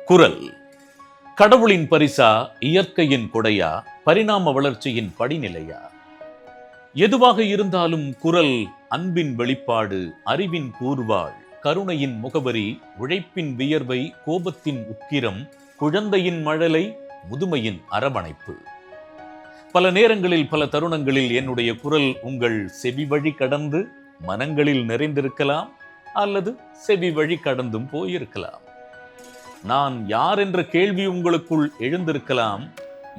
குரல் கடவுளின் பரிசா, இயற்கையின் கொடையா, பரிணாம வளர்ச்சியின் படிநிலையா? எதுவாக இருந்தாலும் குரல் அன்பின் வெளிப்பாடு, அறிவின் கூர்வாள், கருணையின் முகவரி, உழைப்பின் வியர்வை, கோபத்தின் உக்கிரம், குழந்தையின் மழலை, முதுமையின் அரவணைப்பு. பல நேரங்களில் பல தருணங்களில் என்னுடைய குரல் உங்கள் செவி வழி கடந்து மனங்களில் நிறைந்திருக்கலாம், அல்லது செவி வழி கடந்தும் போயிருக்கலாம். நான் யார் என்ற கேள்வி உங்களுக்குள் எழுந்திருக்கலாம்.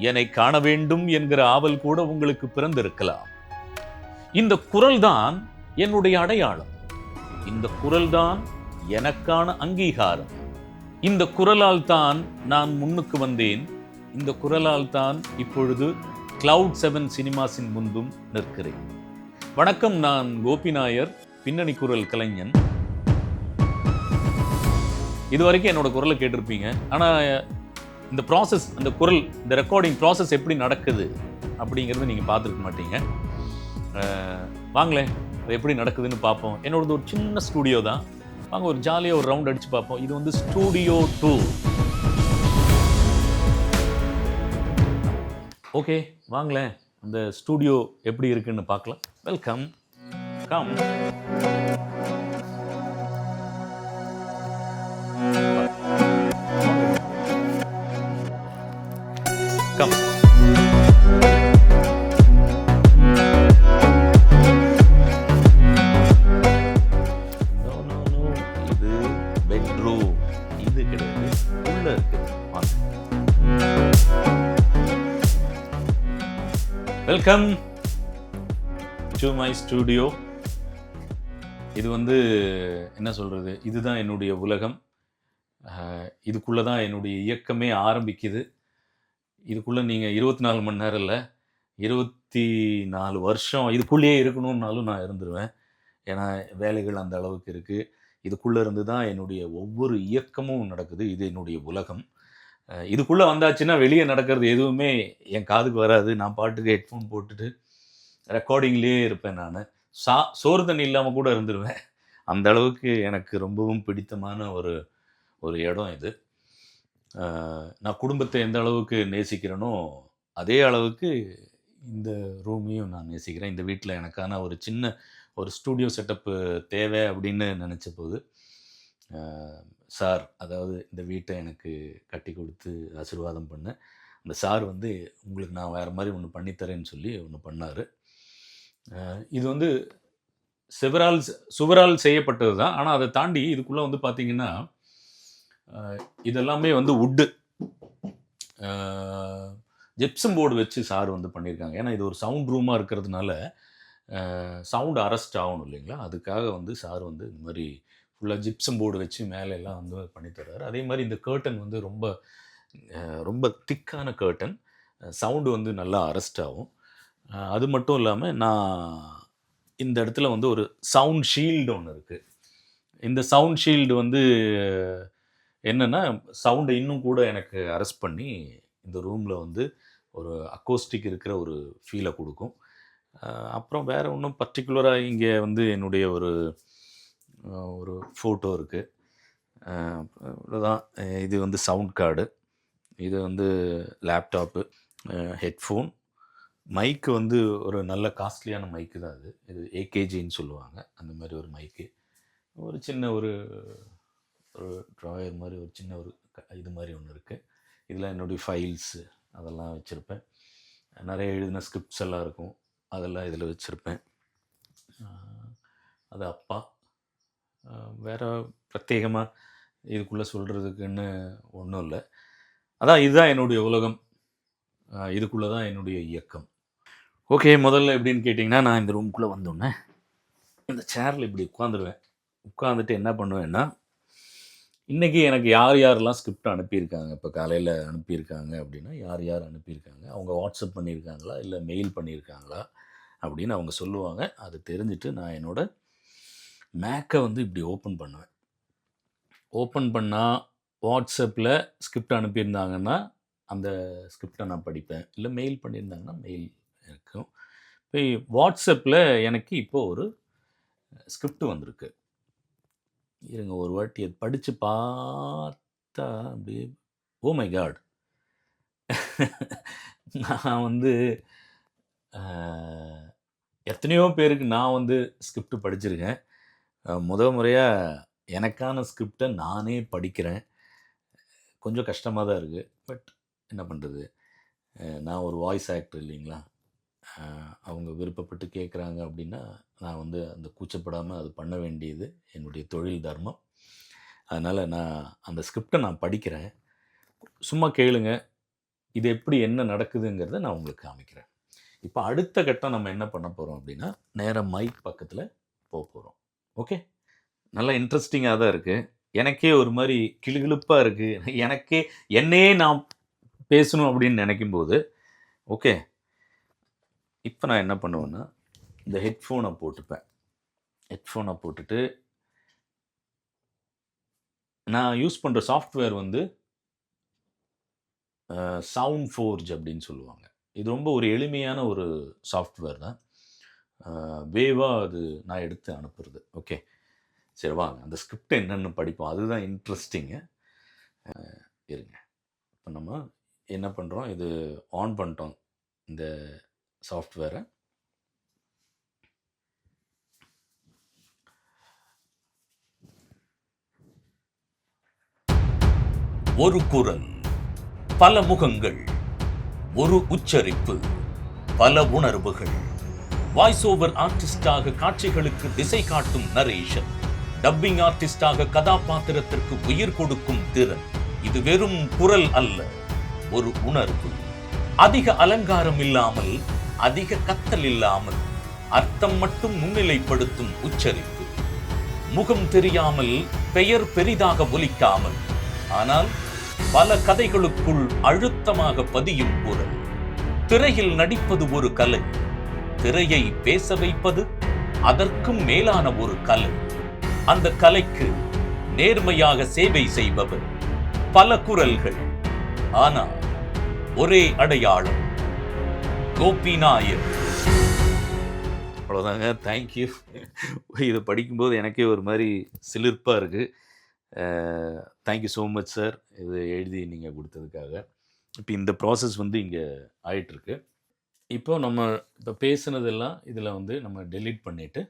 என்னை காண வேண்டும் என்கிற ஆவல் கூட உங்களுக்கு பிறந்திருக்கலாம். இந்த குரல்தான் என்னுடைய அடையாளம். இந்த குரல்தான் எனக்கான அங்கீகாரம். இந்த குரலால் தான் நான் முன்னுக்கு வந்தேன். இந்த குரலால் தான் இப்பொழுது Cloud7 சினிமாஸின் முன்பும் நிற்கிறேன். வணக்கம், நான் கோபி நாயர், பின்னணி குரல் கலைஞன். இதுவரைக்கும் என்னோட குரலை கேட்டிருப்பீங்க. ஆனால் இந்த ப்ராசஸ், அந்த குரல், இந்த ரெக்கார்டிங் ப்ராசஸ் எப்படி நடக்குது அப்படிங்கிறது நீங்கள் பார்த்துருக்க மாட்டீங்க. வாங்களேன், அது எப்படி நடக்குதுன்னு பார்ப்போம். என்னோடது ஒரு சின்ன ஸ்டூடியோ தான். வாங்க ஒரு ஜாலியாக ஒரு ரவுண்ட் அடித்து பார்ப்போம். இது வந்து ஸ்டூடியோ 2. ஓகே, வாங்களேன், அந்த ஸ்டூடியோ எப்படி இருக்குன்னு பார்க்கலாம். Welcome, come. Come. No. இது பெட்ரூம். இது கிடையாது, உள்ள இருக்கு. Welcome to my studio. இது வந்து என்ன சொல்றது, இதுதான் என்னுடைய உலகம். இதுக்குள்ள தான் என்னுடைய இயக்கமே ஆரம்பிக்குது. இதுக்குள்ளே நீங்கள் 24 மணி நேரம் இல்லை, 24 வருஷம் இதுக்குள்ளேயே இருக்கணும்னாலும் நான் இருந்துருவேன். ஏன்னா வேலைகள் அந்த அளவுக்கு இருக்குது. இதுக்குள்ளே இருந்து தான் என்னுடைய ஒவ்வொரு இயக்கமும் நடக்குது. இது என்னுடைய உலகம். இதுக்குள்ளே வந்தாச்சுன்னா வெளியே நடக்கிறது எதுவுமே என் காதுக்கு வராது. நான் பாட்டுக்கு ஹெட்ஃபோன் போட்டுட்டு ரெக்கார்டிங்லேயே இருப்பேன். நான் சோறு தண்ணி இல்லாமல் கூட இருந்துருவேன். அந்த அளவுக்கு எனக்கு ரொம்பவும் பிடித்தமான ஒரு இடம் இது. நான் குடும்பத்தை எந்த அளவுக்கு நேசிக்கிறேனோ அதே அளவுக்கு இந்த ரூமையும் நான் நேசிக்கிறேன். இந்த வீட்டில் எனக்கான ஒரு சின்ன ஒரு ஸ்டூடியோ செட்டப்பு தேவை அப்படின்னு நினச்ச போது சார், அதாவது இந்த வீட்டை எனக்கு கட்டி கொடுத்து ஆசீர்வாதம் பண்ண அந்த சார் வந்து, உங்களுக்கு நான் வேறு மாதிரி ஒன்று பண்ணித்தரேன்னு சொல்லி ஒன்று பண்ணார். இது வந்து சுவரால் செய்யப்பட்டது தான். ஆனால் அதை தாண்டி இதுக்குள்ளே வந்து பார்த்திங்கன்னா இதெல்லாமே வந்து வுட்டு, ஜிப்சம் போர்டு வச்சு சார் வந்து பண்ணியிருக்காங்க. ஏன்னா இது ஒரு சவுண்ட் ரூமாக இருக்கிறதுனால சவுண்ட் அரெஸ்ட் ஆகணும் இல்லைங்களா, அதுக்காக வந்து சார் வந்து இந்த மாதிரி ஃபுல்லாக ஜிப்சம் போர்டு வச்சு மேலே எல்லாம் வந்து பண்ணித்தர்றாரு. அதே மாதிரி இந்த கர்டன் வந்து ரொம்ப திக்கான கர்டன், சவுண்டு வந்து நல்லா அரெஸ்ட் ஆகும். அது மட்டும் இல்லாமல் நான் இந்த இடத்துல வந்து ஒரு சவுண்ட் ஷீல்டு ஒன்று இருக்குது. இந்த சவுண்ட் ஷீல்டு வந்து என்னென்னா சவுண்டை இன்னும் கூட எனக்கு அரெஸ்ட் பண்ணி இந்த ரூமில் வந்து ஒரு அக்கோஸ்டிக் இருக்கிற ஒரு ஃபீலை கொடுக்கும். அப்புறம் வேறு ஒன்றும் பர்டிகுலராக இங்கே வந்து என்னுடைய ஒரு ஃபோட்டோ இருக்குது. இதுதான், இது வந்து சவுண்ட் கார்டு, இது வந்து லேப்டாப்பு, ஹெட்ஃபோன், மைக்கு வந்து ஒரு நல்ல காஸ்ட்லியான மைக்கு தான். இது ஏகேஜின்னு சொல்லுவாங்க. அந்த மாதிரி ஒரு மைக்கு, ஒரு சின்ன ஒரு ட்ராயர் மாதிரி ஒரு சின்ன ஒரு இது மாதிரி ஒன்று இருக்குது. இதில் என்னுடைய ஃபைல்ஸு அதெல்லாம் வச்சுருப்பேன். நிறைய எழுதின ஸ்கிரிப்ட்ஸ் எல்லாம் இருக்கும், அதெல்லாம் இதில் வச்சுருப்பேன். அது அப்பா. வேறு பிரத்யேகமாக இதுக்குள்ளே சொல்கிறதுக்குன்னு ஒன்றும் இல்லை. அதான், இதுதான் என்னுடைய உலகம், இதுக்குள்ளே தான் என்னுடைய இயக்கம். ஓகே, முதல்ல எப்படின்னு கேட்டிங்கன்னா, நான் இந்த ரூமுக்குள்ளே வந்தோடனே இந்த சேரில் இப்படி உட்காந்துட்டு என்ன பண்ணுவேன்னா, இன்றைக்கி எனக்கு யாரெல்லாம் ஸ்கிரிப்ட் அனுப்பியிருக்காங்க, இப்போ காலையில் அனுப்பியிருக்காங்க அப்படின்னா யார் அனுப்பியிருக்காங்க, அவங்க வாட்ஸ்அப் பண்ணியிருக்காங்களா இல்லை மெயில் பண்ணியிருக்காங்களா அப்படின்னு அவங்க சொல்லுவாங்க. அது தெரிஞ்சுட்டு நான் என்னோடய மேக்கை வந்து இப்படி ஓப்பன் பண்ணுவேன். ஓப்பன் பண்ணால் வாட்ஸ்அப்பில் ஸ்கிரிப்ட் அனுப்பியிருந்தாங்கன்னா அந்த ஸ்கிரிப்டை நான் படிப்பேன். இல்லை மெயில் பண்ணியிருந்தாங்கன்னா மெயில் இருக்கும். இப்போ வாட்ஸ்அப்பில் எனக்கு இப்போது ஒரு ஸ்கிரிப்ட் வந்திருக்கு. இருங்க ஒரு வாட்டி அது படித்து பார்த்தா அப்படியே ஓ மை காட்! நான் வந்து அ எத்தனையோ பேருக்கு நான் வந்து ஸ்கிரிப்ட் படிச்சிருக்கேன். முறையா எனக்கான ஸ்கிரிப்ட நானே படிக்கிறேன். கொஞ்சம் கஷ்டமா தான் இருக்கு. பட் என்ன பண்றது? நான் ஒரு வாய்ஸ் ஆக்டர் இல்லைங்களா? அ அவங்க விருப்பப்பட்டு கேட்குறாங்க அப்படின்னா, நான் வந்து அந்த கூச்சப்படாம அது பண்ண வேண்டியது என்னுடைய தொழில் தர்மம். அதனால நான் அந்த ஸ்கிரிப்ட நான் படிக்கிறேன். சும்மா கேளுங்க. இது எப்படி என்ன நடக்குதுங்கிறத நான் உங்களுக்கு காமிக்கிறேன். இப்ப அடுத்த கட்டம் நம்ம என்ன பண்ண போறோம் அப்படின்னா, நேரா மைக் பக்கத்துல போறோம். ஓகே. நல்லா இன்ட்ரஸ்டிங்கா தான் இருக்கு. எனக்கே ஒரு மாரி கிளுகிளுப்பா இருக்கு. எனக்கே என்னையே நான் பேசணும் அப்படின்னு நெனைக்கும்போது, ஓகே. இப்ப நான் என்ன பண்ணுவேன்னா, இந்த ஹெட்ஃபோன போட்டுப்பேன். ஹெட்ஃபோன போட்டுட்டு, நான் யூஸ் பண்ற சாஃப்ட்வேர் வந்து சவுண்ட் ஃபோர்ஜ் அப்படின்னு சொல்லுவாங்க. இது ரொம்ப ஒரு எளிமையான ஒரு சாஃப்ட்வேர் தான். வேவா அது நான் எடுத்து அனுப்புறது. ஓகே. சரி வாங்க. அந்த ஸ்கிரிப்ட் என்னன்னு படிப்போம். அதுதான் இன்ட்ரஸ்டிங்கு. இருங்க. இப்ப நம்ம என்ன பண்றோம், இது ஆன் பண்ணிட்டோம் இந்த சாஃப்ட்வேர. ஒரு குரல், பல முகங்கள், ஒரு உச்சரிப்பு, பல உணர்வுகள். வாய்ஸ் ஓவர் ஆர்டிஸ்டாக காட்சிகளுக்கு திசை காட்டும் நரேஷன், டப்பிங் ஆர்டிஸ்டாக கதாபாத்திரத்திற்கு உயிர் கொடுக்கும் திறன். இது வெறும் குரல் அல்ல, ஒரு உணர்வு. அதிக அலங்காரம் இல்லாமல், அதிக கத்தல் இல்லாமல், அர்த்தம் மட்டும் முன்னிலைப்படுத்தும் உச்சரிப்பு. முகம் தெரியாமல், பெயர் பெரிதாக ஒலிக்காமல், ஆனால் பல கதைகளுக்குள் அழுத்தமாக பதியும் குரல். திரையில் நடிப்பது ஒரு கலை, திரையை பேச வைப்பது அதற்கும் மேலான ஒரு கலை. அந்த கலைக்கு நேர்மையாக சேவை செய்பவர். பல குரல்கள், ஆனால் ஒரே அடையாளம். கோபி நாயர். அவ்வளோதாங்க. தேங்க்யூ. இதை படிக்கும்போது எனக்கே ஒரு மாதிரி சிலிர்ப்பாக இருக்குது. தேங்க்யூ ஸோ மச் சார், இது எழுதி நீங்கள் கொடுத்ததுக்காக. இப்போ இந்த ப்ராசஸ் வந்து இங்கே ஆயிட்டுருக்கு. இப்போ நம்ம இப்போ பேசுனதெல்லாம் இதில் வந்து நம்ம டெலீட் பண்ணிவிட்டு,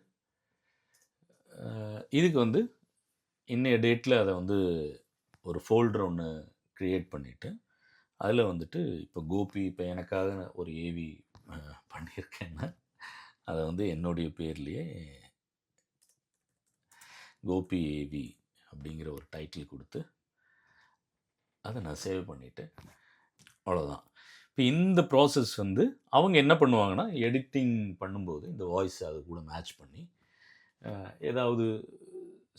இதுக்கு வந்து இன்னைய டேட்டில் அதை வந்து ஒரு ஃபோல்டர் ஒன்று க்ரியேட் பண்ணிவிட்டு, அதில் வந்துட்டு இப்போ கோபி இப்போ எனக்காக ஒரு ஏவி பண்ணியிருக்கேன்னா, அதை வந்து என்னுடைய பேர்லேயே கோபி ஏவி அப்படிங்கிற ஒரு டைட்டில் கொடுத்து அதை நான் சேவ் பண்ணிவிட்டு, அவ்வளோதான். இப்போ இந்த ப்ராசஸ் வந்து அவங்க என்ன பண்ணுவாங்கன்னா, எடிட்டிங் பண்ணும்போது இந்த வாய்ஸ் அது கூட மேட்ச் பண்ணி ஏதாவது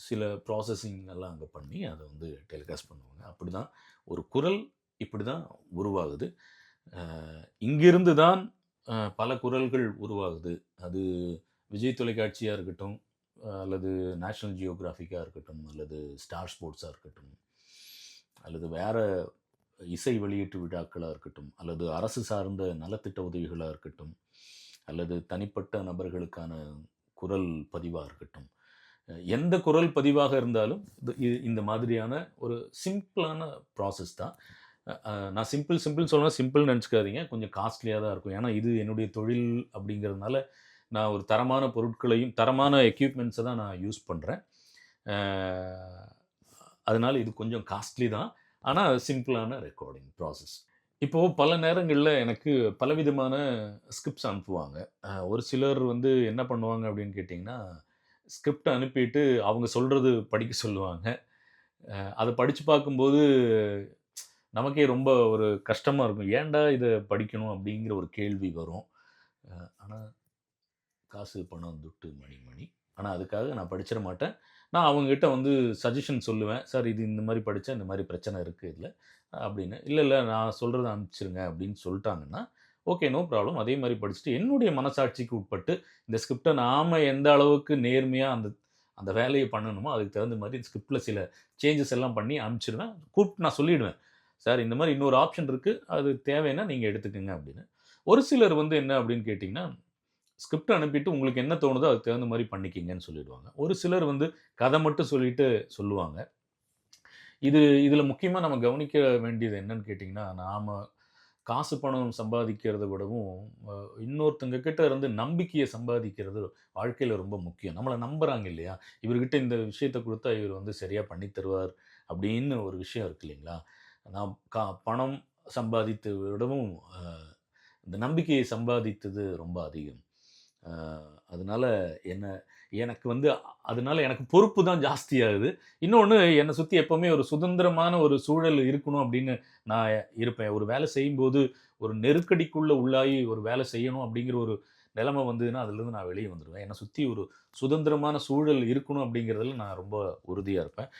சில ப்ராசஸிங் எல்லாம் அங்கே பண்ணி அதை வந்து டெலிகாஸ்ட் பண்ணுவாங்க. அப்படி தான் ஒரு குரல் இப்படி தான் உருவாகுது. இங்கிருந்து தான் பல குரல்கள் உருவாகுது. அது விஜய் தொலைக்காட்சியாக இருக்கட்டும், அல்லது நேஷ்னல் ஜியோகிராஃபிக்காக இருக்கட்டும், அல்லது ஸ்டார் ஸ்போர்ட்ஸாக இருக்கட்டும், அல்லது வேறு இசை வெளியீட்டு விழாக்களாக இருக்கட்டும், அல்லது அரசு சார்ந்த நலத்திட்ட உதவிகளாக இருக்கட்டும், அல்லது தனிப்பட்ட நபர்களுக்கான குரல் பதிவாக இருக்கட்டும், எந்த குரல் பதிவாக இருந்தாலும் இந்த மாதிரியான ஒரு சிம்பிளான ப்ராசஸ் தான். நான் சிம்பிள் சொல்லுவேன், சிம்பிள் நினச்சிக்காதீங்க, கொஞ்சம் காஸ்ட்லியாக தான் இருக்கும். ஏன்னா இது என்னுடைய தொழில் அப்படிங்கிறதுனால நான் ஒரு தரமான பொருட்களையும் தரமான எக்யூப்மெண்ட்ஸை தான் நான் யூஸ் பண்ணுறேன். அதனால இது கொஞ்சம் காஸ்ட்லி தான். ஆனால் சிம்பிளான ரெக்கார்டிங் ப்ராசஸ். இப்போது பல நேரங்களில் எனக்கு பலவிதமான ஸ்கிரிப்ட்ஸ் அனுப்புவாங்க. ஒரு சிலர் வந்து என்ன பண்ணுவாங்க அப்படின்னு கேட்டிங்கன்னா, ஸ்கிரிப்ட் அனுப்பிட்டு அவங்க சொல்கிறது படிக்க சொல்லுவாங்க. அதை படித்து பார்க்கும்போது நமக்கே ரொம்ப ஒரு கஷ்டமாக இருக்கும். ஏன்டா இதை படிக்கணும் அப்படிங்கிற ஒரு கேள்வி வரும். ஆனால் காசு பணம் துட்டு மணி மணி. ஆனால் அதுக்காக நான் படிச்சிட மாட்டேன். நான் அவங்ககிட்ட வந்து சஜஷன் சொல்லுவேன். சார் இது இந்த மாதிரி படித்தா இந்த மாதிரி பிரச்சனை இருக்குது இதில் அப்படின்னு. இல்லை நான் சொல்கிறத அனுப்பிச்சிருங்க அப்படின்னு சொல்லிட்டாங்கன்னா, ஓகே நோ ப்ராப்ளம். அதே மாதிரி படிச்சுட்டு என்னுடைய மனசாட்சிக்கு உட்பட்டு இந்த ஸ்கிரிப்டை நாம் எந்த அளவுக்கு நேர்மையாக அந்த அந்த வேலையை பண்ணணுமோ அதுக்கு தகுந்த மாதிரி ஸ்கிரிப்டில் சில சேஞ்சஸ் எல்லாம் பண்ணி அனுப்பிச்சிடுவேன். கூப்பிட்டு நான் சொல்லிவிடுவேன், சார் இந்த மாதிரி இன்னொரு ஆப்ஷன் இருக்குது, அது தேவைன்னா நீங்கள் எடுத்துக்கோங்க அப்படின்னு. ஒரு சிலர் வந்து என்ன அப்படின்னு கேட்டிங்கன்னா, ஸ்கிரிப்ட் அனுப்பிட்டு உங்களுக்கு என்ன தோணுதோ அதுக்கு தகுந்த மாதிரி பண்ணிக்கிங்கன்னு சொல்லிடுவாங்க. ஒரு சிலர் வந்து கதை மட்டும் சொல்லிட்டு சொல்லுவாங்க. இதில் முக்கியமாக நம்ம கவனிக்க வேண்டியது என்னன்னு கேட்டிங்கன்னா, நாம் காசு பணம் சம்பாதிக்கிறத விடவும் இன்னொருத்தங்க கிட்ட இருந்து நம்பிக்கையை சம்பாதிக்கிறது வாழ்க்கையில் ரொம்ப முக்கியம். நம்மளை நம்புகிறாங்க இல்லையா, இவர்கிட்ட இந்த விஷயத்தை கொடுத்தா இவர் வந்து சரியாக பண்ணி தருவார் அப்படின்னு ஒரு விஷயம் இருக்கு இல்லைங்களா. நான் பணம் சம்பாதித்து விடவும் இந்த நம்பிக்கையை சம்பாதித்தது ரொம்ப அதிகம். அதனால என்ன எனக்கு வந்து அதனால எனக்கு பொறுப்பு தான் ஜாஸ்தியாகுது. இன்னொன்று, என்னை சுற்றி எப்போவுமே ஒரு சுதந்திரமான ஒரு சூழல் இருக்கணும் அப்படின்னு நான் இருப்பேன். ஒரு வேலை செய்யும்போது ஒரு நெருக்கடிக்குள்ளே உள்ளாகி ஒரு வேலை செய்யணும் அப்படிங்கிற ஒரு நிலைமை வந்ததுன்னா அதுலேருந்து நான் வெளியே வந்துடுவேன். என்னை சுற்றி ஒரு சுதந்திரமான சூழல் இருக்கணும் அப்படிங்கிறதுல நான் ரொம்ப உறுதியாக இருப்பேன்.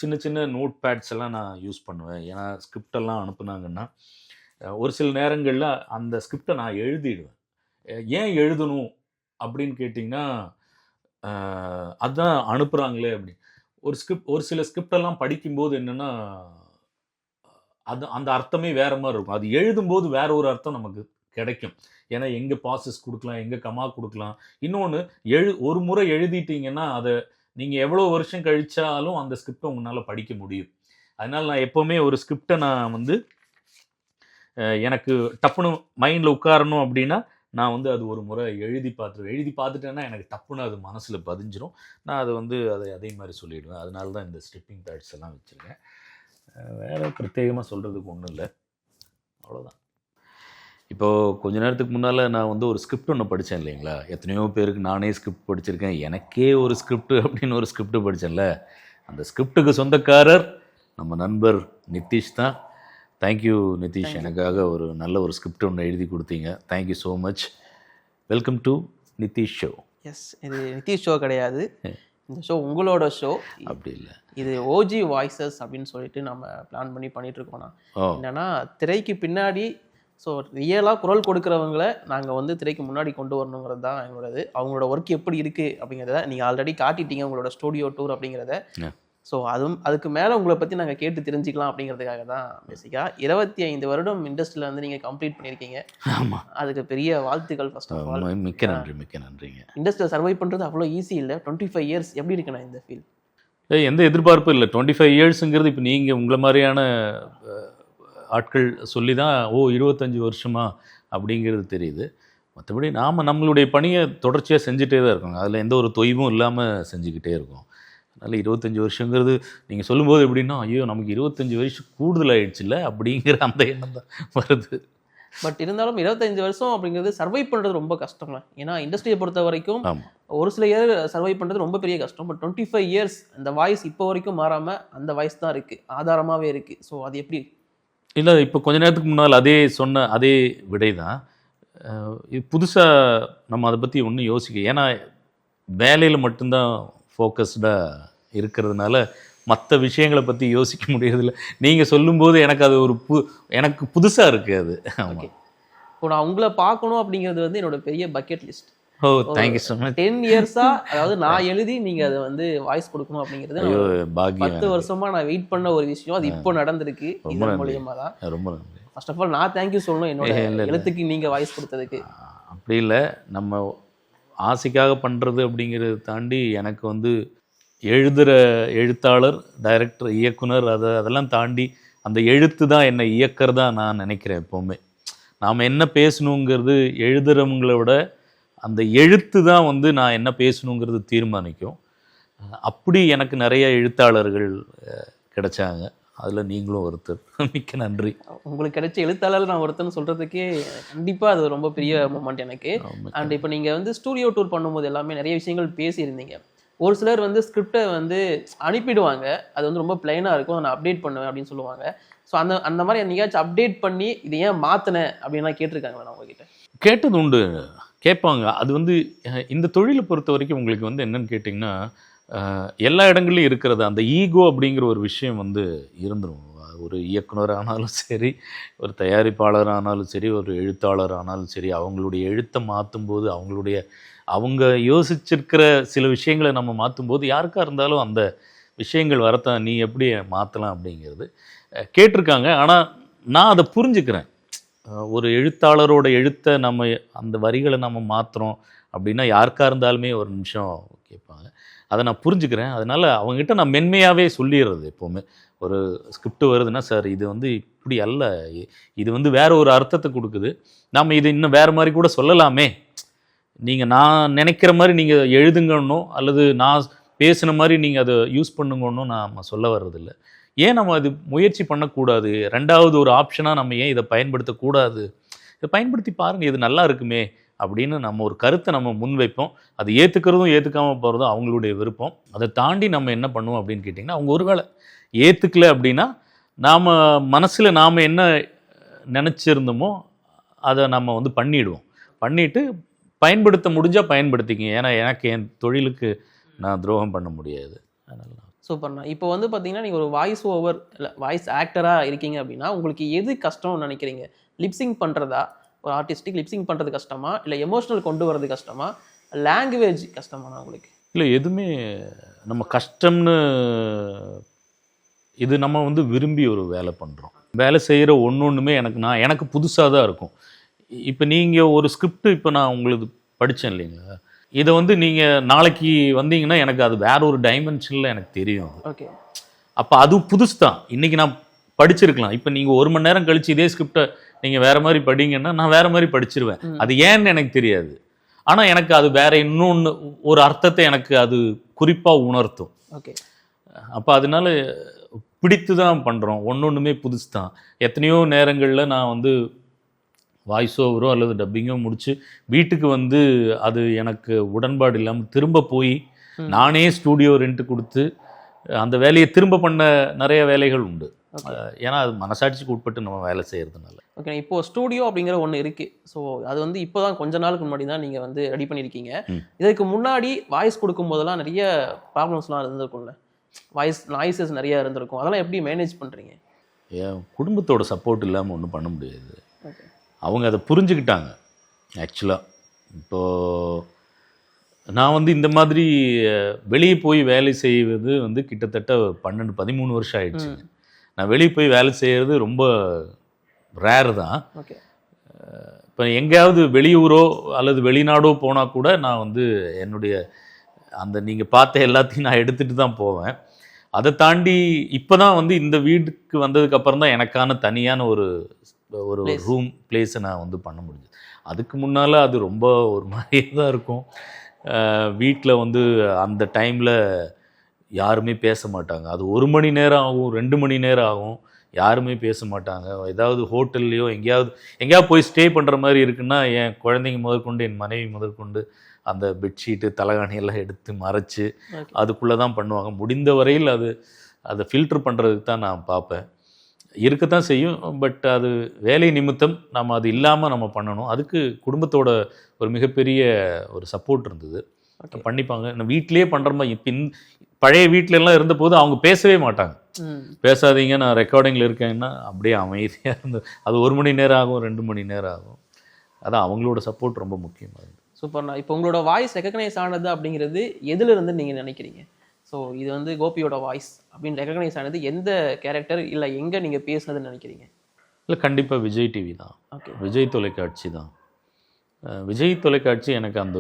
சின்ன சின்ன நோட் பேட்ஸ் எல்லாம் நான் யூஸ் பண்ணுவேன். ஏன்னா ஸ்கிரிப்டெல்லாம் அனுப்புனாங்கன்னா ஒரு சில நேரங்களில் அந்த ஸ்கிரிப்டை நான் எழுதிடுவேன். ஏன் எழுதணும் அப்படின்னு கேட்டிங்கன்னா, அதான் அனுப்புகிறாங்களே அப்படி. ஒரு சில ஸ்கிரிப்டெல்லாம் படிக்கும்போது என்னென்னா, அந்த அர்த்தமே வேறு மாதிரி இருக்கும். அது எழுதும்போது வேற ஒரு அர்த்தம் நமக்கு கிடைக்கும். ஏன்னா எங்கே பாசஸ் கொடுக்கலாம், எங்கே கமா கொடுக்கலாம். இன்னொன்று, ஒரு முறை எழுதிட்டீங்கன்னா அதை நீங்கள் எவ்வளோ வருஷம் கழித்தாலும் அந்த ஸ்கிரிப்டை உங்களால் படிக்க முடியும். அதனால் நான் எப்போவுமே ஒரு ஸ்கிரிப்டை நான் வந்து எனக்கு டப்புன்னு மைண்டில் உட்காரணும் அப்படின்னா நான் வந்து அது ஒரு முறை எழுதி பார்த்துருவேன். எழுதி பார்த்துட்டேன்னா எனக்கு டப்புன்னு அது மனசில் பதிஞ்சிரும். நான் அதை வந்து அதே மாதிரி சொல்லிவிடுவேன். அதனால தான் இந்த ஸ்ட்ரிப்பிங் பேட்ஸ் எல்லாம் வச்சுருக்கேன். வேறு பிரத்யேகமாக சொல்கிறதுக்கு ஒன்றும் இல்லை, அவ்வளோதான். இப்போது கொஞ்ச நேரத்துக்கு முன்னால் நான் வந்து ஒரு ஸ்கிரிப்ட் ஒன்று படித்தேன் இல்லைங்களா. எத்தனையோ பேருக்கு நானே ஸ்கிரிப்ட் படிச்சிருக்கேன். எனக்கே ஒரு ஸ்கிரிப்ட் அப்படின்னு ஒரு ஸ்கிரிப்ட் படித்தேன்ல, அந்த ஸ்கிரிப்டுக்கு சொந்தக்காரர் நம்ம நண்பர் நிதிஷ் தான். தேங்க்யூ நிதிஷ், எனக்காக ஒரு நல்ல ஒரு ஸ்கிரிப்ட் ஒன்று எழுதி கொடுத்தீங்க. Thank you so much. Welcome to Nitish show. Yes, இது நிதிஷ் ஷோ கிடையாது, இந்த ஷோ உங்களோட ஷோ. அப்படி இல்லை, இது ஓஜி வாய்ஸஸ் அப்படின்னு சொல்லிட்டு நம்ம பிளான் பண்ணிட்டு இருக்கோம்னா, என்னன்னா திரைக்கு பின்னாடி ஸோ ரியலாக குரல் கொடுக்குறவங்கள நாங்கள் வந்து திரைக்கு முன்னாடி கொண்டு வரணுங்கிறது தான் எங்களோடது. அவங்களோட ஒர்க் எப்படி இருக்குது அப்படிங்கிறத நீங்கள் ஆல்ரெடி காட்டிட்டீங்க உங்களோட ஸ்டூடியோ டூர் அப்படிங்கிறத. ஸோ அதுக்கு மேலே உங்களை பற்றி நாங்கள் கேட்டு தெரிஞ்சுக்கலாம் அப்படிங்கிறதுக்காக தான் பேசிக்காக 25 வருடம் இண்டஸ்ட்ரியில் வந்து நீங்கள் கம்ப்ளீட் பண்ணியிருக்கீங்க. ஆமாம், அதுக்கு பெரிய வாழ்த்துக்கள். ஃபர்ஸ்ட் ஆஃப் ஆல் மிக்க நன்றி, மிக்க நன்றிங்க. இண்டஸ்ட்ரியில் சர்வை பண்ணுறது அவ்வளோ ஈஸி இல்லை. 25 இயர்ஸ் எப்படி இருக்குண்ணா இந்த ஃபீல்? எந்த எதிர்பார்ப்பும் இல்லை. 25 இயர்ஸுங்கிறது இப்போ நீங்கள் உங்களை மாதிரியான ஆட்கள் சொல்லி தான் 25 வருஷமா அப்படிங்கிறது தெரியுது. மற்றபடி நாம் நம்மளுடைய பணியை தொடர்ச்சியாக செஞ்சுட்டே தான் இருக்கோங்க. அதில் எந்த ஒரு தொய்வும் இல்லாமல் செஞ்சுக்கிட்டே இருக்கோம். அதனால் 25 வருஷங்கிறது நீங்கள் சொல்லும்போது எப்படின்னா, ஐயோ நமக்கு 25 வருஷம் கூடுதல் ஆகிடுச்சுல்ல அப்படிங்கிற அந்த எண்ணம் தான் வருது. பட் இருந்தாலும் 25 வருஷம் அப்படிங்கிறது சர்வை பண்ணுறது ரொம்ப கஷ்டங்க. ஏன்னா இண்டஸ்ட்ரியை பொறுத்த வரைக்கும் ஒரு சில இயர் சர்வை பண்ணுறது ரொம்ப பெரிய கஷ்டம். பட் 25 இயர்ஸ் அந்த வாய்ஸ் இப்போ வரைக்கும் மாறாமல் அந்த வாய்ஸ் தான் இருக்குது, ஆதாரமாகவே இருக்குது. ஸோ அது எப்படி? இல்லை, இப்போ கொஞ்ச நேரத்துக்கு முன்னால் சொன்ன அதே விடை தான். இது புதுசாக நம்ம அதை பற்றி ஒன்றும் யோசிக்க, ஏன்னா வேலையில் மட்டும்தான் ஃபோக்கஸ்டாக இருக்கிறதுனால மற்ற விஷயங்களை பற்றி யோசிக்க முடியறதில்ல. நீங்கள் சொல்லும்போது எனக்கு அது ஒரு எனக்கு புதுசாக இருக்குது அது. ஓகே, இப்போ நான் உங்களை பார்க்கணும் அப்படிங்கிறது வந்து என்னோட பெரிய பக்கெட் லிஸ்ட். ஓ, தேங்க்யூ ஸோ மச். 10 இயர்ஸாக, அதாவது நான் எழுதி நீங்கள் அதை வந்து வாய்ஸ் கொடுக்கணும் அப்படிங்கிறது 10 வருஷமாக நான் வெயிட் பண்ண ஒரு விஷயம். அது இப்போ நடந்திருக்கு இதன் மூலியமாக தான். ரொம்ப நன்றி. ஃபர்ஸ்ட் ஆஃப் ஆல் நான் தேங்க்யூ சொல்லணும் என்னோட எழுத்துக்கு நீங்கள் வாய்ஸ் கொடுத்ததுக்கு. அப்படி இல்லை, நம்ம ஆசைக்காக பண்ணுறது அப்படிங்கிறத தாண்டி எனக்கு வந்து எழுதுகிற எழுத்தாளர், டைரக்டர், இயக்குனர் அதெல்லாம் தாண்டி அந்த எழுத்து தான் என்னை இயக்கிறதா நான் நினைக்கிறேன். எப்போவுமே நாம் என்ன பேசணுங்கிறது எழுதுகிறவங்கள விட அந்த எழுத்து தான் வந்து நான் என்ன பேசணுங்கிறது தீர்மானிக்கும். அப்படி எனக்கு நிறைய எழுத்தாளர்கள் கிடைச்சாங்க. அதில் நீங்களும் ஒருத்தர். மிக்க நன்றி. உங்களுக்கு கிடைச்ச எழுத்தாளர் நான் ஒருத்தர்னு சொல்கிறதுக்கே கண்டிப்பாக அது ரொம்ப பெரிய மூமெண்ட் எனக்கு. அண்ட் இப்போ நீங்கள் வந்து ஸ்டூடியோ டூர் பண்ணும்போது எல்லாமே நிறைய விஷயங்கள் பேசியிருந்தீங்க. ஒரு சிலர் வந்து ஸ்கிரிப்டை வந்து அனுப்பிடுவாங்க, அது வந்து ரொம்ப பிளைனாக இருக்கும், நான் அப்டேட் பண்ணுவேன் அப்படின்னு சொல்லுவாங்க. ஸோ அந்த மாதிரி என்னைக்காச்சும் அப்டேட் பண்ணி இது ஏன் மாற்றினேன் அப்படின்லாம் கேட்டிருக்காங்களா? நான் உங்ககிட்ட கேட்டது உண்டு, கேட்பாங்க. அது வந்து இந்த தொழிலை பொறுத்த வரைக்கும் உங்களுக்கு வந்து என்னன்னு கேட்டிங்கன்னா, எல்லா இடங்கள்லையும் இருக்கிறது அந்த ஈகோ அப்படிங்கிற ஒரு விஷயம் வந்து இருந்துடும். ஒரு இயக்குனர் ஆனாலும் சரி, ஒரு தயாரிப்பாளர் ஆனாலும் சரி, ஒரு எழுத்தாளர் ஆனாலும் சரி, அவங்களுடைய எழுத்தை மாற்றும்போது அவங்க யோசிச்சிருக்கிற சில விஷயங்களை நம்ம மாற்றும்போது யாருக்காக இருந்தாலும் அந்த விஷயங்கள் வரத்தான். நீ எப்படி மாற்றலாம் அப்படிங்கிறது கேட்டிருக்காங்க. ஆனால் நான் அதை புரிஞ்சுக்கிறேன். ஒரு எழுத்தாளரோட எழுத்தை நம்ம அந்த வரிகளை நம்ம மாற்றுறோம் அப்படின்னா யாருக்காக இருந்தாலுமே ஒரு நிமிஷம் கேட்பாங்க. அதை நான் புரிஞ்சுக்கிறேன். அதனால் அவங்ககிட்ட நான் மென்மையாகவே சொல்லிடுறது எப்போவுமே. ஒரு ஸ்கிரிப்ட் வருதுன்னா, சார் இது வந்து இப்படி அல்ல, இது வந்து வேற ஒரு அர்த்தத்தை கொடுக்குது, நாம் இது இன்னும் வேறு மாதிரி கூட சொல்லலாமே, நீங்கள் நான் நினைக்கிற மாதிரி நீங்கள் எழுதுங்கன்னோ அல்லது நான் பேசின மாதிரி நீங்கள் அதை யூஸ் பண்ணுங்கன்னோ நான் சொல்ல வர்றதில்ல. ஏன் நம்ம அது முயற்சி பண்ணக்கூடாது? ரெண்டாவது ஒரு ஆப்ஷனாக நம்ம ஏன் இதை பயன்படுத்தக்கூடாது? இதை பயன்படுத்தி பாருங்கள், இது நல்லா இருக்குமே அப்படின்னு நம்ம ஒரு கருத்தை நம்ம முன்வைப்போம். அது ஏற்றுக்கிறதும் ஏற்றுக்காமல் போகிறதும் அவங்களுடைய விருப்பம். அதை தாண்டி நம்ம என்ன பண்ணுவோம் அப்படின்னு கேட்டிங்கன்னா, அவங்க ஒருவேளை ஏற்றுக்கல அப்படின்னா நாம் மனசில் நாம் என்ன நினச்சிருந்தோமோ அதை நம்ம வந்து பண்ணிவிடுவோம். பண்ணிவிட்டு பயன்படுத்த முடிஞ்சால் பயன்படுத்திக்கிங்க. ஏன்னா எனக்கு என் தொழிலுக்கு நான் துரோகம் பண்ண முடியாது. அதனால் சூப்பர்ண்ணா. இப்போ வந்து பார்த்தீங்கன்னா நீங்கள் ஒரு வாய்ஸ் ஓவர் இல்லை வாய்ஸ் ஆக்டராக இருக்கீங்க அப்படின்னா உங்களுக்கு எது கஷ்டம்னு நினைக்கிறீங்க? லிப்சிங் பண்ணுறதா, ஒரு ஆர்டிஸ்டிக் லிப்சிங் பண்ணுறது கஷ்டமா, இல்லை எமோஷனல் கொண்டு வர்றது கஷ்டமா, லாங்குவேஜ் கஷ்டமாண்ணா உங்களுக்கு? இல்லை, எதுவுமே நம்ம கஷ்டம்னு, இது நம்ம வந்து விரும்பி ஒரு வேலை பண்ணுறோம். வேலை செய்கிற ஒன்றுமே எனக்கு புதுசாக தான் இருக்கும். இப்போ நீங்கள் ஒரு ஸ்கிரிப்ட் இப்போ நான் உங்களுக்கு படித்தேன் இல்லைங்களா, இதை வந்து நீங்கள் நாளைக்கு வந்தீங்கன்னா எனக்கு அது வேற ஒரு டைமென்ஷனில் எனக்கு தெரியும். ஓகே. அப்போ அது புதுசு தான். இன்றைக்கி நான் படிச்சிருக்கலாம். இப்போ நீங்கள் 1 மணி நேரம் கழித்து இதே ஸ்கிரிப்டை நீங்கள் வேறு மாதிரி படிங்கன்னா நான் வேறு மாதிரி படிச்சிருவேன். அது ஏன்னு எனக்கு தெரியாது. ஆனால் எனக்கு அது வேற இன்னொன்று ஒரு அர்த்தத்தை எனக்கு அது குறிப்பாக உணர்த்தும். ஓகே. அப்போ அதனால பிடித்து தான் பண்ணுறோம். ஒன்றுமே புதுசு தான். எத்தனையோ நேரங்களில் நான் வந்து வாய்ஸ் ஓவரோ அல்லது டப்பிங்கோ முடித்து வீட்டுக்கு வந்து அது எனக்கு உடன்பாடு இல்லாமல் திரும்ப போய் நானே ஸ்டூடியோ ரெண்ட் கொடுத்து அந்த வேலையை திரும்ப பண்ண நிறைய வேலைகள் உண்டு. ஏன்னா அது மனசாட்சிக்கு உட்பட்டு நம்ம வேலை செய்கிறதுனால. ஓகே. இப்போ ஸ்டூடியோ அப்படிங்கிற ஒன்று இருக்குது. ஸோ அது வந்து இப்போ தான் கொஞ்ச நாளுக்கு முன்னாடி தான் நீங்கள் வந்து ரெடி பண்ணியிருக்கீங்க. இதுக்கு முன்னாடி வாய்ஸ் கொடுக்கும் போதெல்லாம் நிறைய ப்ராப்ளம்ஸ்லாம் இருந்திருக்கும்ல, வாய்ஸ் நாய்ஸஸ் நிறையா இருந்திருக்கும். அதெல்லாம் எப்படி மேனேஜ் பண்ணுறீங்க? என் குடும்பத்தோட சப்போர்ட் இல்லாமல் ஒன்றும் பண்ண முடியாது. அவங்க அதை புரிஞ்சுக்கிட்டாங்க. ஆக்சுவலாக இப்போது நான் வந்து இந்த மாதிரி வெளியே போய் வேலை செய்வது வந்து கிட்டத்தட்ட 12-13 வருஷம் ஆயிடுச்சு. நான் வெளியே போய் வேலை செய்கிறது ரொம்ப ரேர் தான். ஓகே. இப்போ எங்கேயாவது வெளியூரோ அல்லது வெளிநாடோ போனால் கூட நான் வந்து என்னுடைய அந்த நீங்கள் பார்த்த எல்லாத்தையும் நான் எடுத்துகிட்டு தான் போவேன். அதை தாண்டி இப்போ தான் வந்து இந்த வீட்டுக்கு வந்ததுக்கப்புறம் தான் எனக்கான தனியான ஒரு ரூம் பிளேஸை நான் வந்து பண்ண முடியுது. அதுக்கு முன்னால் அது ரொம்ப ஒரு மாதிரியே தான் இருக்கும். வீட்டில் வந்து அந்த டைமில் யாருமே பேச மாட்டாங்க. அது 1 மணி நேரம் ஆகும், 2 மணி நேரம் ஆகும், யாருமே பேச மாட்டாங்க. ஏதாவது ஹோட்டல்லையோ எங்கேயாவது போய் ஸ்டே பண்ணுற மாதிரி இருக்குன்னா என் குழந்தைங்க முதற்கொண்டு என் மனைவி முதற்கொண்டு அந்த பெட்ஷீட்டு தலைகாணியெல்லாம் எடுத்து மறைச்சி அதுக்குள்ளே தான் பண்ணுவாங்க. முடிந்த வரையில் அதை ஃபில்ட்ரு பண்ணுறதுக்கு தான் நான் பார்ப்பேன். இருக்கத்தான் செய்யும். பட் அது வேலை நிமித்தம் நம்ம அது இல்லாமல் நம்ம பண்ணணும். அதுக்கு குடும்பத்தோட ஒரு மிகப்பெரிய ஒரு சப்போர்ட் இருந்தது. பண்ணிப்பாங்க. நான் வீட்டிலேயே பண்ணுற மாதிரி பழைய வீட்டிலலாம் இருந்தபோது அவங்க பேசவே மாட்டாங்க. பேசாதீங்க, நான் ரெக்கார்டிங்கில் இருக்கேன்னா அப்படியே அமைதியாக இருந்து அது 1 மணி நேரம் ஆகும், 2 மணி நேரம் ஆகும். அதான் அவங்களோட சப்போர்ட் ரொம்ப முக்கியமாக இருக்குது. சூப்பர்ண்ணா. இப்போ உங்களோட வாய்ஸ் ரெகக்னைஸ் ஆனது அப்படிங்கிறது எதுலேருந்து நீங்கள் நினைக்கிறீங்க? ஸோ இது வந்து கோபியோட வாய்ஸ் அப்படின்னு ரெகக்னைஸ் ஆனது எந்த கேரக்டர் இல்லை எங்கே நீங்கள் பேசுனதுன்னு நினைக்கிறீங்க? இல்லை, கண்டிப்பாக விஜய் டிவி தான். ஓகே. விஜய் தொலைக்காட்சி தான். விஜய் தொலைக்காட்சி எனக்கு அந்த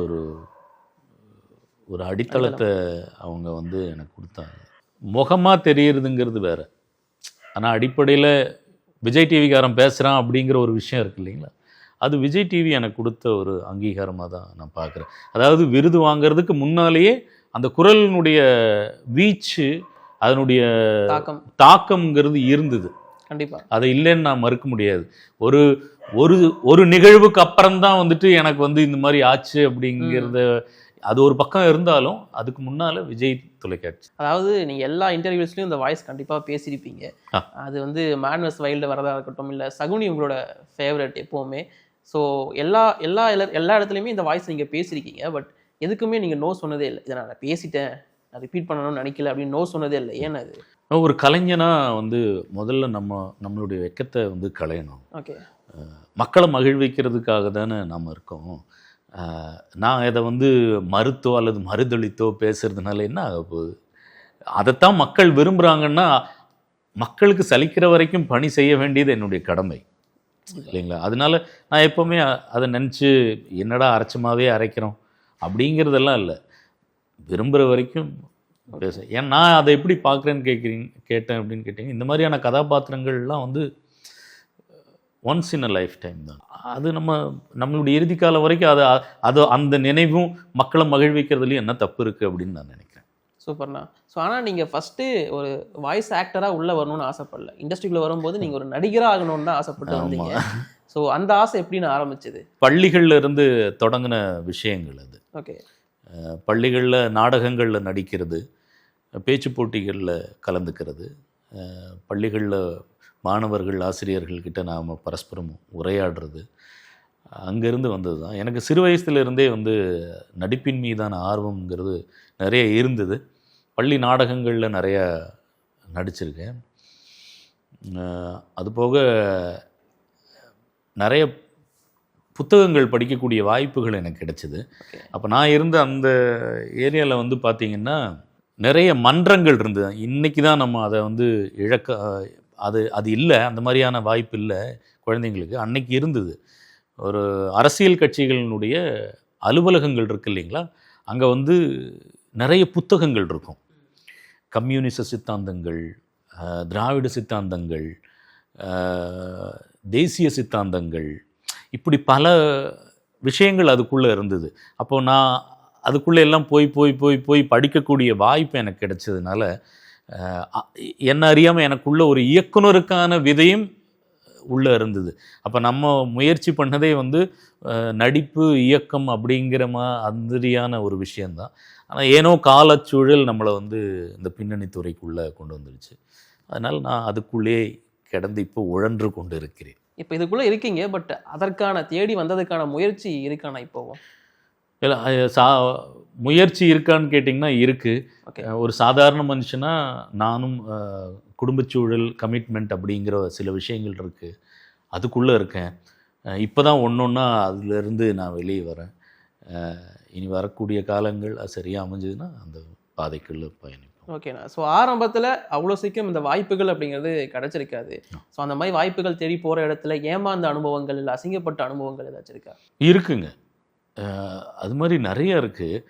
ஒரு அடித்தளத்தை அவங்க வந்து எனக்கு கொடுத்தாங்க. முகமாக தெரியுறதுங்கிறது வேறு. ஆனால் அடிப்படையில் விஜய் டிவிக்காரன் பேசுகிறான் அப்படிங்கிற ஒரு விஷயம் இருக்குது இல்லைங்களா, அது விஜய் டிவி எனக்கு கொடுத்த ஒரு அங்கீகாரமாக தான் நான் பார்க்குறேன். அதாவது விருது வாங்கிறதுக்கு முன்னாலேயே அந்த குரலினுடைய வீச்சு, அதனுடைய தாக்கம்ங்கிறது இருந்தது. கண்டிப்பாக அதை இல்லைன்னு நான் மறுக்க முடியாது. ஒரு நிகழ்வுக்கு அப்புறம்தான் வந்துட்டு எனக்கு வந்து இந்த மாதிரி ஆச்சு அப்படிங்கிறத, அது ஒரு பக்கம் இருந்தாலும் அதுக்கு முன்னால் விஜய் தொலைக்காட்சி. அதாவது நீங்கள் எல்லா இன்டர்வியூஸ்லையும் இந்த வாய்ஸ் கண்டிப்பாக பேசியிருப்பீங்க. அது வந்து மேன் வெஸ் வைல்டு வரதாக இருக்கட்டும், இல்லை சகுனி உங்களோட ஃபேவரட் எப்போவுமே. ஸோ எல்லா இடத்துலையுமே இந்த வாய்ஸ் நீங்கள் பேசியிருக்கீங்க. பட் எதுக்குமே நீங்கள் நோ சொன்னதே இல்லை. இதை நான் பேசிட்டேன், நான் ரிப்பீட் பண்ணணும்னு நினைக்கல அப்படின்னு நோ சொன்னதே இல்லை. ஏன்னா அது ஒரு கலைஞனாக வந்து முதல்ல நம்மளுடைய வெக்கத்தை வந்து களையணும். ஓகே. மக்களை மகிழ்விக்கிறதுக்காக தானே நம்ம இருக்கோம். நான் இதை வந்து மறுத்தோ அல்லது மறுதளித்தோ பேசுறதுனால என்ன ஆக போகுது? அதைத்தான் மக்கள் விரும்புகிறாங்கன்னா மக்களுக்கு சலிக்கிற வரைக்கும் பணி செய்ய வேண்டியது என்னுடைய கடமை இல்லைங்களா? அதனால நான் எப்போவுமே அதை நினச்சி என்னடா அரைச்சமாகவே அரைக்கிறோம் அப்படிங்கிறதெல்லாம் இல்லை. விரும்புகிற வரைக்கும் பேச. ஏன் நான் அதை எப்படி பார்க்குறேன்னு கேட்டேன் அப்படின்னு கேட்டீங்க, இந்த மாதிரியான கதாபாத்திரங்கள்லாம் வந்து once in a life time தான். அது நம்மளுடைய இறுதி காலம் வரைக்கும் அது அந்த நினைவும் மக்களை மகிழ்விக்கிறதுலையும் என்ன தப்பு இருக்குது அப்படின்னு நான் நினைக்கிறேன். சூப்பர்ண்ணா. ஸோ ஆனால் நீங்கள் ஃபஸ்ட்டு ஒரு வாய்ஸ் ஆக்டராக உள்ளே வரணும்னு ஆசைப்படல, இண்டஸ்ட்ரிக்குள்ளே வரும்போது நீங்கள் ஒரு நடிகராக ஆகணும்னு தான் ஆசைப்பட்டு வந்தீங்க. ஸோ அந்த ஆசை எப்படின்னு ஆரம்பிச்சது? பள்ளிகளில் இருந்து தொடங்கின விஷயங்கள் அது. ஓகே. பள்ளிகளில் நாடகங்களில் நடிக்கிறது, பேச்சு போட்டிகளில் கலந்துக்கிறது, பள்ளிகளில் மாணவர்கள் ஆசிரியர்கள்கிட்ட நாம் பரஸ்பரம் உரையாடுறது, அங்கேருந்து வந்தது தான். எனக்கு சிறு வயசுலேருந்தே வந்து நடிப்பின் மீதான ஆர்வம்ங்கிறது நிறைய இருந்தது. பள்ளி நாடகங்களில் நிறையா நடிச்சிருக்கேன். அதுபோக நிறைய புத்தகங்கள் படிக்கக்கூடிய வாய்ப்புகள் எனக்கு கிடைச்சிது. அப்போ நான் இருந்த அந்த ஏரியாவில் வந்து பார்த்திங்கன்னா நிறைய மன்றங்கள் இருந்தது. இன்றைக்கி தான் நம்ம அதை வந்து அது இல்லை, அந்த மாதிரியான வாய்ப்பு இல்லை குழந்தைங்களுக்கு. அன்னைக்கு இருந்தது. ஒரு அரசியல் கட்சிகளினுடைய அலுவலகங்கள் இருக்குது இல்லைங்களா, அங்கே வந்து நிறைய புத்தகங்கள் இருக்கும். கம்யூனிச சித்தாந்தங்கள், திராவிட சித்தாந்தங்கள், தேசிய சித்தாந்தங்கள், இப்படி பல விஷயங்கள் அதுக்குள்ளே இருந்தது. அப்போது நான் அதுக்குள்ளே எல்லாம் போய் போய் போய் போய் படிக்கக்கூடிய வாய்ப்பு எனக்கு கிடைச்சதுனால என்ன அறியாமல் எனக்குள்ள ஒரு இயக்குனருக்கான விதையும் உள்ளே இருந்தது. அப்போ நம்ம முயற்சி பண்ணதே வந்து நடிப்பு, இயக்கம் அப்படிங்கிற மாதிரியான ஒரு விஷயந்தான். ஆனால் ஏனோ காலச்சூழல் நம்மளை வந்து இந்த பின்னணி துறைக்குள்ளே கொண்டு வந்துடுச்சு. அதனால் நான் அதுக்குள்ளே கிடந்து இப்போ உழன்று கொண்டு இருக்கிறேன். இப்போ இதுக்குள்ளே இருக்கீங்க, பட் அதற்கான தேடி வந்ததுக்கான முயற்சி இருக்கானா இப்போவும்? இல்லை, முயற்சி இருக்கான்னு கேட்டிங்கன்னா இருக்குது. ஒரு சாதாரண மனுஷனாக நானும் குடும்பச்சூழல், கமிட்மெண்ட் அப்படிங்கிற சில விஷயங்கள் இருக்குது, அதுக்குள்ளே இருக்கேன். இப்போ தான் ஒன்றா அதுலேருந்து நான் வெளியே வரேன். இனி வரக்கூடிய காலங்கள் அது சரியாக அமைஞ்சதுன்னா அந்த பாதைக்குள்ளே பயணிப்போம். ஓகேண்ணா. ஸோ ஆரம்பத்தில் அவ்வளோ சீக்கிரம் இந்த வாய்ப்புகள் அப்படிங்கிறது கிடச்சிருக்காது. ஸோ அந்த மாதிரி வாய்ப்புகள் தேடி போகிற இடத்துல ஏமாந்த அனுபவங்கள் இல்லை அசிங்கப்பட்ட அனுபவங்கள் ஏதாச்சும் இருக்கா? இருக்குங்க, அது மாதிரி நிறைய இருக்குது.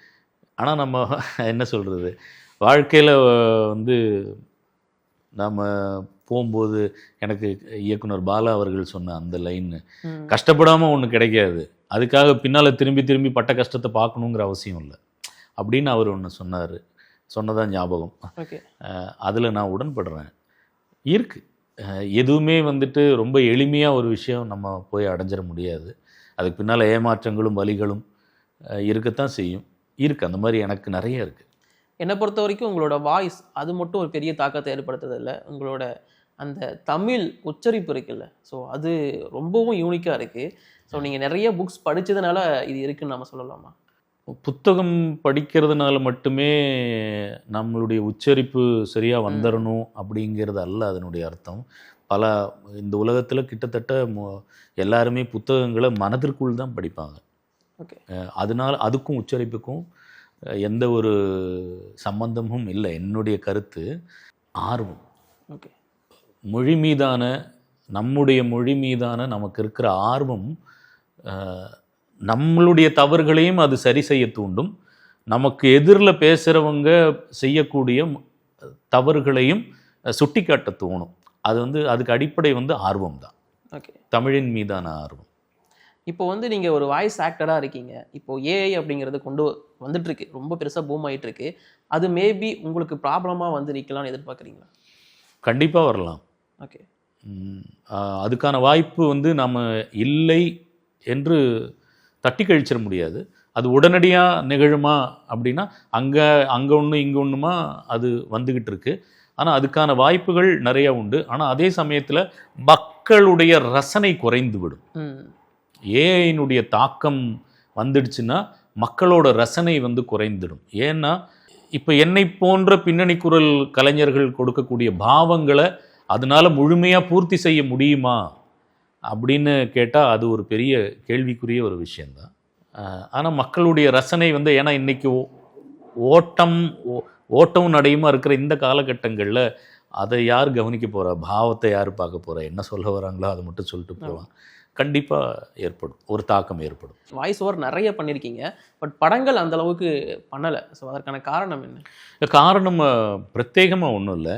ஆனால் நம்ம என்ன சொல்கிறது, வாழ்க்கையில் வந்து நம்ம போகும்போது எனக்கு இயக்குனர் பாலா அவர்கள் சொன்ன அந்த லைன்னு, கஷ்டப்படாமல் ஒன்று கிடைக்காது, அதுக்காக பின்னால் திரும்பி திரும்பி பட்ட கஷ்டத்தை பார்க்கணுங்கிற அவசியம் இல்லை அப்படின்னு அவர் ஒன்று சொன்னதான் ஞாபகம். அதில் நான் உடன்படுறேன். இருக்குது, எதுவுமே வந்துட்டு ரொம்ப எளிமையாக ஒரு விஷயம் நம்ம போய் அடைஞ்சிட முடியாது. அதுக்கு பின்னால் ஏமாற்றங்களும் வலிகளும் இருக்கத்தான் செய்யும். இருக்குது, அந்த மாதிரி எனக்கு நிறைய இருக்குது. என்னை பொறுத்த வரைக்கும் உங்களோட வாய்ஸ் அது மட்டும் ஒரு பெரிய தாக்கத்தை ஏற்படுத்துறதில்லை, உங்களோட அந்த தமிழ் உச்சரிப்பு இருக்குல்ல, ஸோ அது ரொம்பவும் யூனிக்காக இருக்குது. ஸோ நீங்கள் நிறைய புக்ஸ் படித்ததுனால இது இருக்குதுன்னு நம்ம சொல்லலாமா? புத்தகம் படிக்கிறதுனால மட்டுமே நம்மளுடைய உச்சரிப்பு சரியாக வந்துடணும் அப்படிங்கிறது அல்ல அதனுடைய அர்த்தம். இந்த உலகத்தில் கிட்டத்தட்ட எல்லாருமே புத்தகங்களை மனதிற்குள் தான் படிப்பாங்க. அதனால் அதுக்கும் உச்சரிப்புக்கும் எந்த ஒரு சம்பந்தமும் இல்லை. என்னுடைய கருத்து ஆர்வம். மொழி மீதான, நம்முடைய மொழி மீதான நமக்கு இருக்கிற ஆர்வம் நம்மளுடைய தவறுகளையும் அது சரி செய்ய தூண்டும், நமக்கு எதிரில் பேசுகிறவங்க செய்யக்கூடிய தவறுகளையும் சுட்டி காட்ட தோணும். அது வந்து அதுக்கு அடிப்படை வந்து ஆர்வம் தான். தமிழின் மீதான ஆர்வம். இப்போ வந்து நீங்கள் ஒரு வாய்ஸ் ஆக்டராக இருக்கீங்க, இப்போ ஏஐ அப்படிங்கிறது கொண்டு வந்துட்டுருக்கு, ரொம்ப பெருசாக பூம் ஆகிட்டுருக்கு. அது மேபி உங்களுக்கு ப்ராப்ளமாக வந்து நிற்கலாம்னு எதிர்பார்க்குறீங்களா? கண்டிப்பாக வரலாம். அதுக்கான வாய்ப்பு வந்து நம்ம இல்லை என்று தட்டி கழிச்சிட முடியாது. அது உடனடியாக நிகழுமா அப்படின்னா அங்கே ஒன்று இங்கே ஒன்றுமா அது வந்துக்கிட்டு இருக்கு. ஆனால் அதுக்கான வாய்ப்புகள் நிறையா உண்டு. ஆனால் அதே சமயத்தில் மக்களுடைய ரசனை குறைந்து விடும். ஏஐனுடைய தாக்கம் வந்துடுச்சுன்னா மக்களோட ரசனை வந்து குறைந்துடும். ஏன்னா இப்போ என்னை போன்ற பின்னணி குரல் கலைஞர்கள் கொடுக்கக்கூடிய பாவங்களை அதனால் முழுமையாக பூர்த்தி செய்ய முடியுமா அப்படின்னு கேட்டால் அது ஒரு பெரிய கேள்விக்குரிய ஒரு விஷயந்தான். ஆனால் மக்களுடைய ரசனை வந்து, ஏன்னா இன்றைக்கி ஓட்டம் நடையுமா இருக்கிற இந்த காலகட்டங்களில் அதை யார் கவனிக்க போகிறா, பாவத்தை யார் பார்க்க போகிறா, என்ன சொல்ல வராங்களோ அதை மட்டும் சொல்லிட்டு போவான். கண்டிப்பாக ஏற்படும், ஒரு தாக்கம் ஏற்படும். வாய்ஸ் ஓவர் நிறைய பண்ணியிருக்கீங்க, பட் படங்கள் அந்த அளவுக்கு பண்ணலை. ஸோ அதற்கான காரணம் என்ன? காரணம் பிரத்யேகமாக ஒன்றும் இல்லை,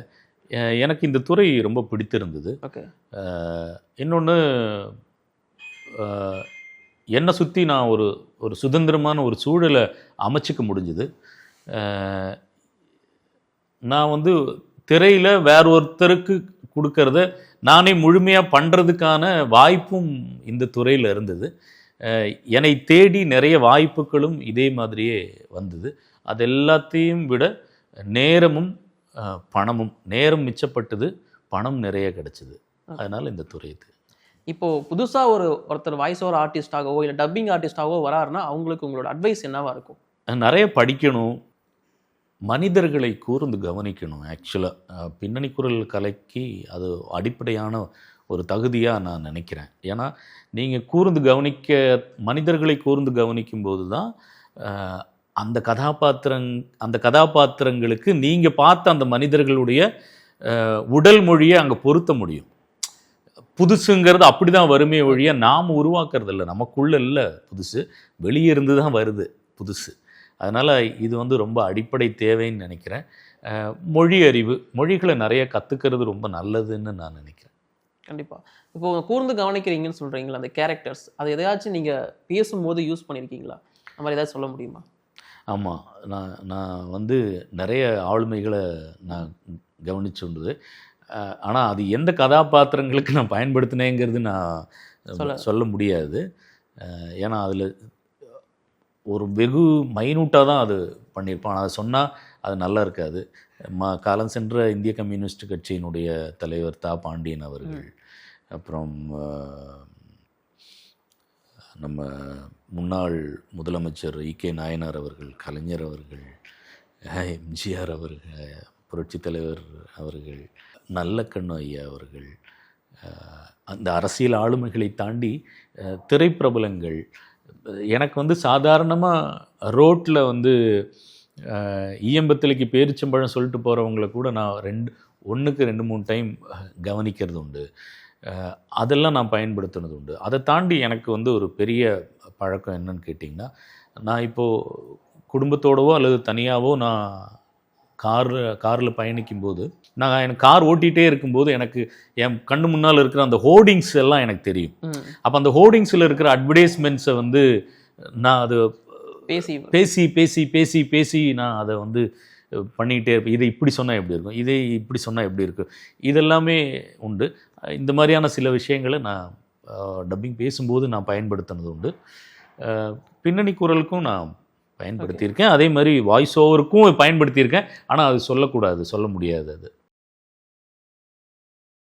எனக்கு இந்த துறை ரொம்ப பிடித்திருந்தது. ஓகே. இன்னொன்று, என்னை சுற்றி நான் ஒரு சுதந்திரமான ஒரு சூழலை அமைச்சிக்க முடிஞ்சுது. நான் வந்து திரையில் வேற ஒருத்தருக்கு கொடுக்கறத நானே முழுமையாக பண்ணுறதுக்கான வாய்ப்பும் இந்த துறையில் இருந்தது. என்னை தேடி நிறைய வாய்ப்புகளும் இதே மாதிரியே வந்தது. அது எல்லாத்தையும் விட நேரமும் பணமும், நேரம் மிச்சப்பட்டது, பணம் நிறைய கிடச்சிது. அதனால் இந்த துறை இது. இப்போது புதுசாக ஒருத்தர் வாய்ஸ் ஓவர் ஆர்டிஸ்டாகவோ இல்லை டப்பிங் ஆர்டிஸ்டாகவோ வராருன்னா அவங்களுக்கு உங்களோட அட்வைஸ் என்னவா இருக்கும்? நிறைய படிக்கணும், மனிதர்களை கூர்ந்து கவனிக்கணும். ஆக்சுவலாக பின்னணி குரல் கலைக்கு அது அடிப்படையான ஒரு தகுதியாக நான் நினைக்கிறேன். ஏன்னா நீங்கள் மனிதர்களை கூர்ந்து கவனிக்கும்போது தான் அந்த கதாபாத்திரங்களுக்கு நீங்கள் பார்த்த அந்த மனிதர்களுடைய உடல் மொழியை அங்கே பொருத்த முடியும். புதுசுங்கிறது அப்படி தான் வருமே ஒழிய நாம் உருவாக்குறது இல்லை, நமக்குள்ள இல்லை புதுசு, வெளியே இருந்து தான் வருது புதுசு. அதனால் இது வந்து ரொம்ப அடிப்படை தேவைன்னு நினைக்கிறேன். மொழி அறிவு, மொழிகளை நிறைய கற்றுக்கிறது ரொம்ப நல்லதுன்னு நான் நினைக்கிறேன். கண்டிப்பாக. இப்போது கூர்ந்து கவனிக்கிறீங்கன்னு சொல்கிறீங்களா, அந்த கேரக்டர்ஸ் அது எதையாச்சும் நீங்கள் பேசும்போது யூஸ் பண்ணியிருக்கீங்களா? அந்த மாதிரி ஏதாவது சொல்ல முடியுமா? ஆமாம், நான் வந்து நிறைய ஆளுமைகளை நான் கவனிச்சுண்டுது. ஆனால் அது எந்த கதாபாத்திரங்களுக்கு நான் பயன்படுத்தினேங்கிறது நான் சொல்ல முடியாது. ஏன்னா அதில் ஒரு வெகு மைனூட்டாக தான் அது பண்ணியிருப்பான். அதை சொன்னால் அது நல்லா இருக்காது. காலம் சென்ற இந்திய கம்யூனிஸ்ட் கட்சியினுடைய தலைவர் தா பாண்டியன் அவர்கள், அப்புறம் நம்ம முன்னாள் முதலமைச்சர் இ.கே. நாயனார் அவர்கள், கலைஞர் அவர்கள், எம்ஜிஆர் அவர்கள், புரட்சித் தலைவர் அவர்கள், நல்லக்கண்ணு ஐயா அவர்கள், அந்த அரசியல் ஆளுமைகளை தாண்டி திரைப்பிரபலங்கள், எனக்கு வந்து சாதாரணமாக ரோட்டில் வந்து ஈயம்பத்திலைக்கு பேரிச்சம்பழம் சொல்லிட்டு போகிறவங்கள கூட நான் ஒன்றுக்கு 2-3 டைம் கவனிக்கிறது உண்டு. அதெல்லாம் நான் பயன்படுத்தினது உண்டு. அதை தாண்டி எனக்கு வந்து ஒரு பெரிய பழக்கம் என்னன்னு கேட்டிங்கன்னா, நான் இப்போது குடும்பத்தோடவோ அல்லது தனியாகவோ நான் காரில் பயணிக்கும்போது, எனக்கு கார் ஓட்டிகிட்டே இருக்கும்போது எனக்கு என் கண்ணு முன்னால் இருக்கிற அந்த ஹோர்டிங்ஸ் எல்லாம் எனக்கு தெரியும். அப்போ அந்த ஹோர்டிங்ஸில் இருக்கிற அட்வர்டைஸ்மெண்ட்ஸை வந்து நான் அது பேசி பேசி பேசி பேசி நான் அதை வந்து பண்ணிக்கிட்டே இருப்பேன். இதை இப்படி சொன்னால் எப்படி இருக்கும், இதை இப்படி சொன்னால் எப்படி இருக்கும், இதெல்லாமே உண்டு. இந்த மாதிரியான சில விஷயங்களை நான் டப்பிங் பேசும்போது நான் பயன்படுத்தினது உண்டு. பின்னணி குரலுக்கும் நான் பயன்படுத்தியிருக்கேன், அதே மாதிரி வாய்ஸ் ஓவருக்கும் பயன்படுத்தியிருக்கேன். ஆனால் அது சொல்லக்கூடாது, சொல்ல முடியாது. அது